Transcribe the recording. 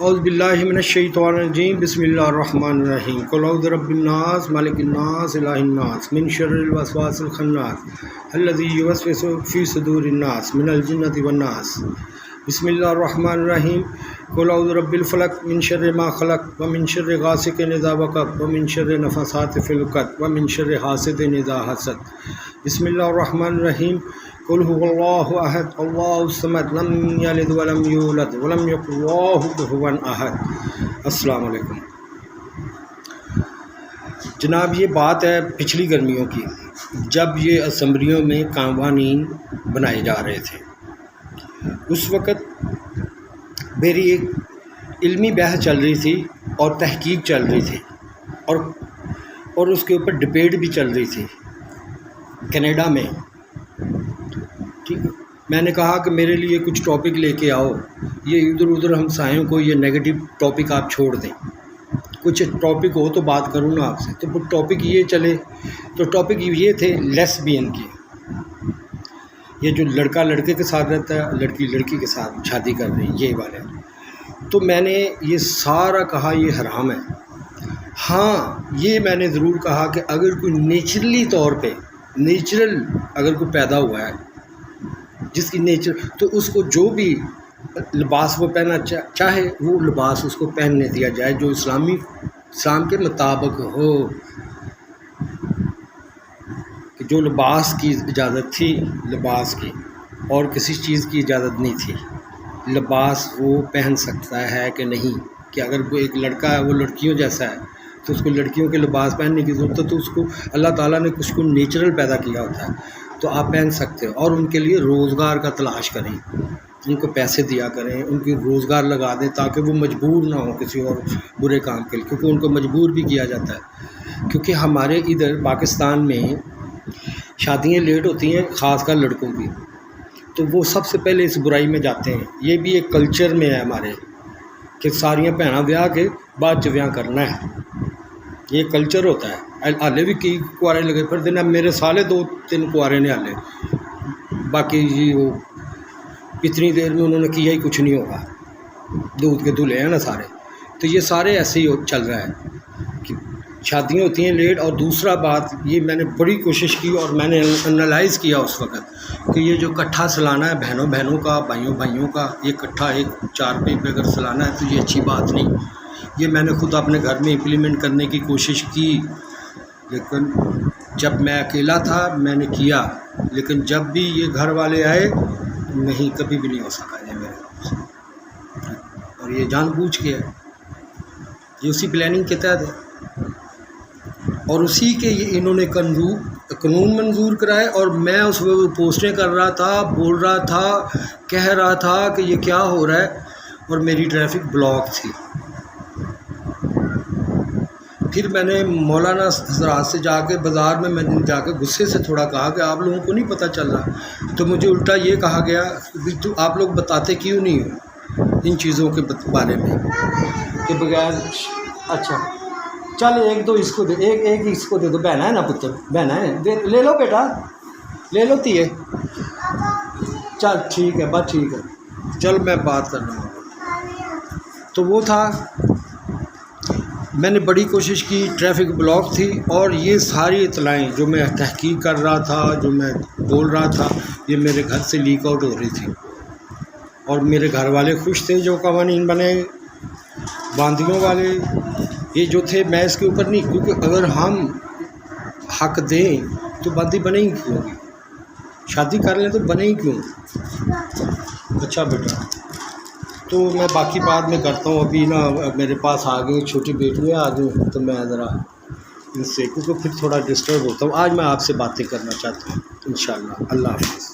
اعوذ باللہ من الشیطان الرجیم بسم اللہ الرحمن الرحیم قل اعوذ برب الناس ملک الناس الہ الناس من شر الوسواس الخناس الذی یوسوس فی صدور الناس من الجنۃ والناس بسم اللہ الرحمن الرحیم قل اعوذ برب الفلق من شر ما خلق ومن شر غاسق اذا وقب ومن شر النفاثات فی العقد ومن شر حاسد اذا حسد بسم اللہ الرحمن الرحیم قل هو اللہ احد اللہ الصمد لم یلد ولم یولد ولم یکن له کفوا احد۔ السلام علیکم جناب، یہ بات ہے پچھلی گرمیوں کی، جب یہ اسمبلیوں میں قوانین بنائے جا رہے تھے۔ اس وقت میری ایک علمی بحث چل رہی تھی اور تحقیق چل رہی تھی اور اس کے اوپر ڈبیٹ بھی چل رہی تھی کینیڈا میں۔ ٹھیک، میں نے کہا کہ میرے لیے کچھ ٹاپک لے کے آؤ، یہ ادھر ادھر ہمسایوں کو یہ نیگیٹو ٹاپک آپ چھوڑ دیں، کچھ ٹاپک ہو تو بات کروں نا آپ سے۔ تو ٹاپک یہ چلے، تو ٹاپک یہ تھے لیسبین کی، یہ جو لڑکا لڑکے کے ساتھ رہتا ہے، لڑکی لڑکی کے ساتھ شادی کر رہی، یہ والے۔ تو میں نے یہ سارا کہا یہ حرام ہے۔ ہاں، یہ میں نے ضرور کہا کہ اگر کوئی نیچرلی طور پہ اگر کوئی پیدا ہوا ہے جس کی نیچر، تو اس کو جو بھی لباس وہ پہننا چاہے وہ لباس اس کو پہننے دیا جائے جو اسلام کے مطابق ہو، کہ جو لباس کی اجازت تھی لباس کی، اور کسی چیز کی اجازت نہیں تھی۔ لباس وہ پہن سکتا ہے کہ نہیں، کہ اگر وہ ایک لڑکا ہے وہ لڑکیوں جیسا ہے تو اس کو لڑکیوں کے لباس پہننے کی ضرورت ہے، تو اس کو اللہ تعالیٰ نے کچھ کو نیچرل پیدا کیا ہوتا ہے تو آپ پہن سکتے ہو، اور ان کے لیے روزگار کا تلاش کریں، ان کو پیسے دیا کریں، ان کی روزگار لگا دیں تاکہ وہ مجبور نہ ہوں کسی اور برے کام کے لیے، کیونکہ ان کو مجبور بھی کیا جاتا ہے۔ کیونکہ ہمارے ادھر پاکستان میں شادیاں لیٹ ہوتی ہیں، خاص کر لڑکوں کی، تو وہ سب سے پہلے اس برائی میں جاتے ہیں۔ یہ بھی ایک کلچر میں ہے ہمارے کہ ساریاں بھیناں ویاہ کے بعد ویاہ کرنا ہے، یہ کلچر ہوتا ہے۔ ہالے بھی کئی کوارے لگے پھر دن، اب میرے سالے 2-3 کوارے نے ہالے، باقی جی وہ اتنی دیر میں انہوں نے کیا ہی کچھ نہیں ہوگا، دودھ کے دلہے ہیں نا سارے۔ تو یہ سارے ایسے ہی چل رہا ہے کہ شادیاں ہوتی ہیں لیٹ۔ اور دوسرا بات یہ میں نے بڑی کوشش کی اور میں نے انالائز کیا اس وقت کہ یہ جو کٹھا سلانا ہے بہنوں کا، بھائیوں کا، یہ کٹھا ایک چارپائی پہ اگر سلانا ہے تو یہ اچھی بات نہیں۔ یہ میں نے خود اپنے گھر میں امپلیمنٹ کرنے کی کوشش کی، لیکن جب میں اکیلا تھا میں نے کیا، لیکن جب بھی یہ گھر والے آئے نہیں، کبھی بھی نہیں ہو سکا یہ میرے سے، اور یہ جان بوجھ کے ہے، یہ اسی پلاننگ کے تحت ہے، اور اسی کے یہ انہوں نے قانون منظور کرائے، اور میں اس وقت پوسٹیں کر رہا تھا، بول رہا تھا، کہہ رہا تھا کہ یہ کیا ہو رہا ہے، اور میری ٹریفک بلاک تھی۔ پھر میں نے مولانا حضرات سے جا کے بازار میں نے جا کے غصے سے تھوڑا کہا کہ آپ لوگوں کو نہیں پتہ چل رہا، تو مجھے الٹا یہ کہا گیا کہ تو آپ لوگ بتاتے کیوں نہیں ہو ان چیزوں کے بارے میں، کہ بغیر اچھا چل ایک دو اس کو دے، ایک اس کو دے دو، بہنا ہے نا پتر، بہنا ہے، لے لو بیٹا، لے لو تیے، چل ٹھیک ہے بس ٹھیک ہے، چل میں بات کر رہا ہوں۔ تو وہ تھا، میں نے بڑی کوشش کی، ٹریفک بلاک تھی، اور یہ ساری اطلاعیں جو میں تحقیق کر رہا تھا، جو میں بول رہا تھا، یہ میرے گھر سے لیک آؤٹ ہو رہی تھی، اور میرے گھر والے خوش تھے جو قوانین بنے، باندیوں والے یہ جو تھے۔ میں اس کے اوپر نہیں، کیونکہ اگر ہم حق دیں تو باندی بنے ہی کیوں گی، شادی کر لیں تو بنے ہی کیوں۔ اچھا بیٹا، تو میں باقی بات میں کرتا ہوں، ابھی نا میرے پاس آگے چھوٹی بیٹی ہے آگے، تو میں ذرا ان سے، کیونکہ پھر تھوڑا ڈسٹرب ہوتا ہوں۔ آج میں آپ سے باتیں کرنا چاہتا ہوں انشاءاللہ۔ اللہ حافظ۔